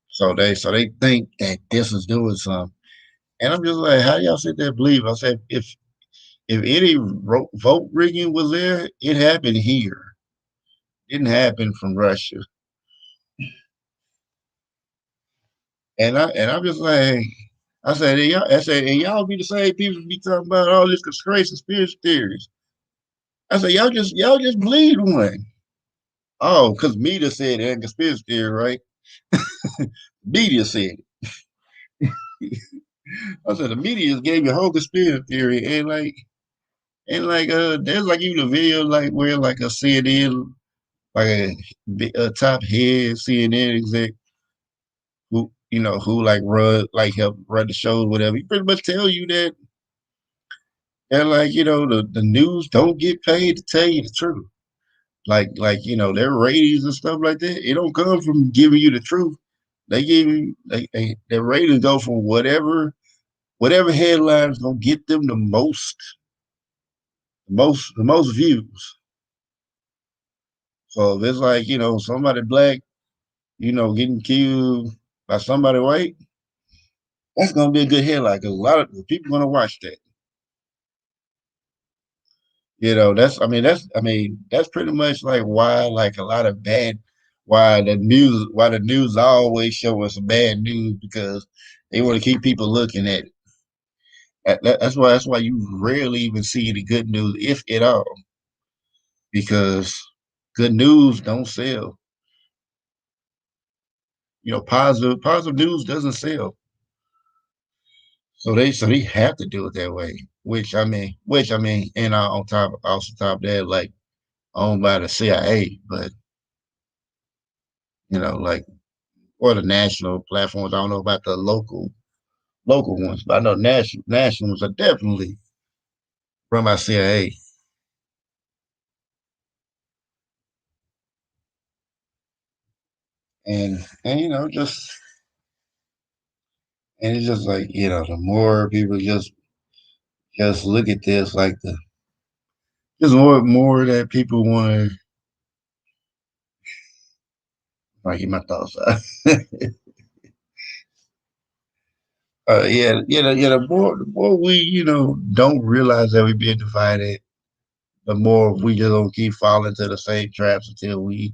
So they think that this is doing something. And I'm just like, how y'all sit there and believe? I said, if any vote rigging was there, it happened here. It didn't happen from Russia. And I'm just like, I said, and y'all be the same people be talking about all this conspiracy theories. I said, y'all just believe one. Oh, because media said it ain't conspiracy theory, right? Media said it. I said the media just gave you a whole conspiracy theory, and there's like even a video like where like a CNN like a top head CNN exec who like help run the shows whatever. He pretty much tell you that and like the news don't get paid to tell you the truth. Like their ratings and stuff like that. It don't come from giving you the truth. They give you their ratings go from whatever headlines gonna get them the most views. So if it's like somebody black getting killed by somebody white, that's gonna be a good headline because a lot of people gonna watch that. That's pretty much like why like a lot of bad why the news always show us bad news because they want to keep people looking at it. That's why you rarely even see the good news, if at all. because good news don't sell. Positive news doesn't sell. So they have to do it that way. Which I mean, and on top of that, like owned by the CIA, but like or the national platforms. I don't know about the local ones, but I know national ones are definitely run by CIA. And it's just like the more people just look at this, like the just more that people want to like get my thoughts out. Yeah. The more we don't realize that we're being divided, the more we just gonna keep falling into the same traps until we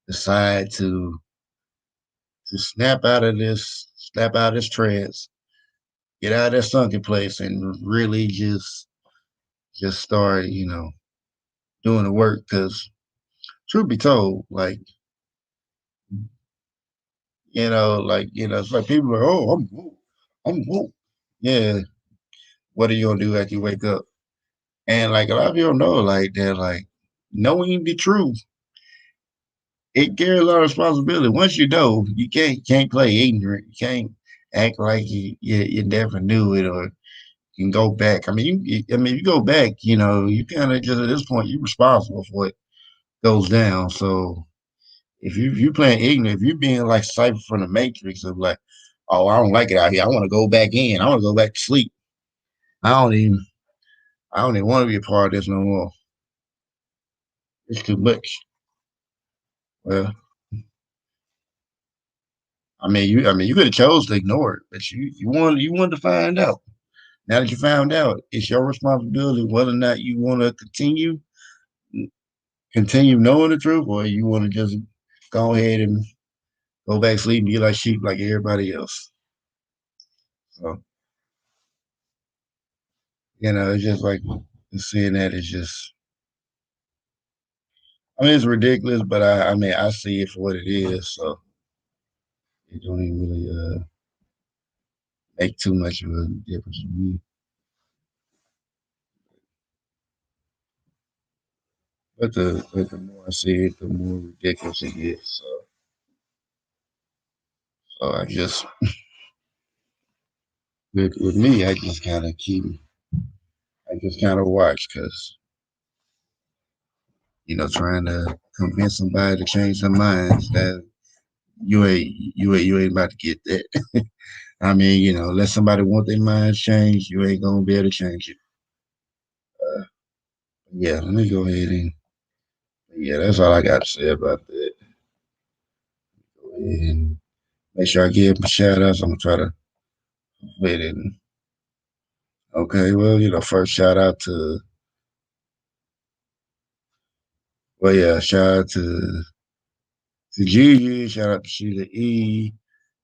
decide to snap out of this trance, get out of that sunken place, and really just start doing the work. Because truth be told, like it's like people are, oh, I'm woke. Yeah, what are you gonna do after you wake up? And like a lot of people don't know, like they're like knowing the truth, it carries a lot of responsibility. Once you know, you can't play ignorant. You can't act like you never knew it or you can go back. I mean, you go back, you kind of just at this point you're responsible for what goes down. So if you playing ignorant, if you're being like Cypher from the Matrix of like, oh, I don't like it out here. I want to go back in. I want to go back to sleep. I don't even I don't even want to be a part of this no more. It's too much. Well, I mean, you could have chose to ignore it, but you wanted to find out. Now that you found out, it's your responsibility whether or not you want to continue knowing the truth, or you want to just go ahead and go back to sleep and be like sheep like everybody else. So it's just like seeing that is just. I mean, it's ridiculous, but I mean, I see it for what it is, so it don't even really make too much of a difference to me. But the more I see it, the more ridiculous it gets. So I just with me, I just kind of watch because trying to convince somebody to change their minds that you ain't about to get that. I mean, let somebody want their minds changed, you ain't gonna be able to change it. Uh, yeah, let me go ahead and yeah, that's all I got to say about that. Go ahead and make sure I give them shout outs. I'm gonna try to fit it. Okay, well, first shout out to shout out to Gigi, shout out to Sheila E,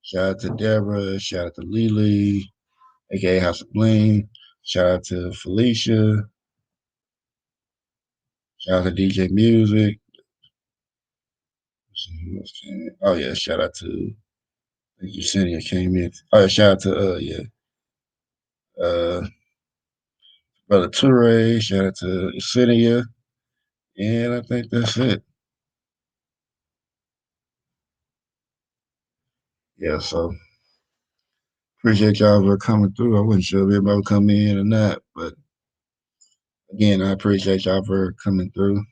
shout out to Deborah, shout out to Lily, aka House of Bling, shout out to Felicia, shout out to DJ Music. Oh yeah, shout out to thank you, Cynthia came in. Oh yeah, shout out to uh Brother Toure, shout out to Cynthia, and I think that's it. Yeah, so appreciate y'all for coming through. I wasn't sure if everybody would come in or not, but again, I appreciate y'all for coming through.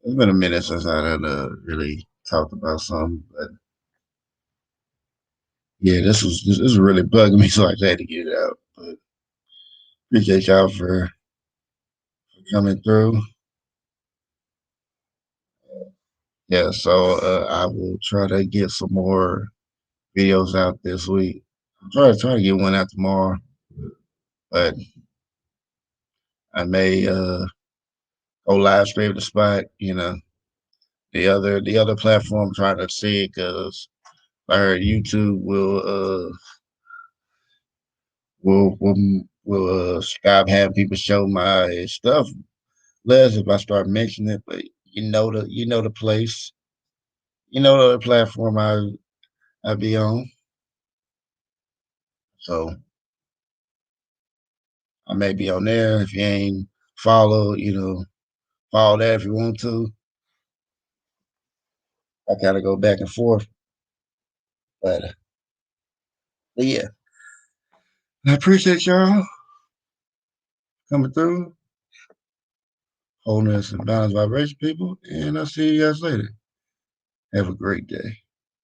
It's been a minute since I had really talked about something, but yeah, this is really bugging me, so I had to get it out. But appreciate y'all for coming through. Yeah, so I will try to get some more videos out this week. I'm try to get one out tomorrow, but I may go live stream the spot. The other platform trying to see it because I heard YouTube will stop having people show my stuff less if I start mentioning it, but you know the place, you know the platform I be on. So I may be on there. If you ain't follow, follow that if you want to. I kind of go back and forth, but yeah, I appreciate y'all coming through, holding us in balance vibration, people, and I'll see you guys later. Have a great day.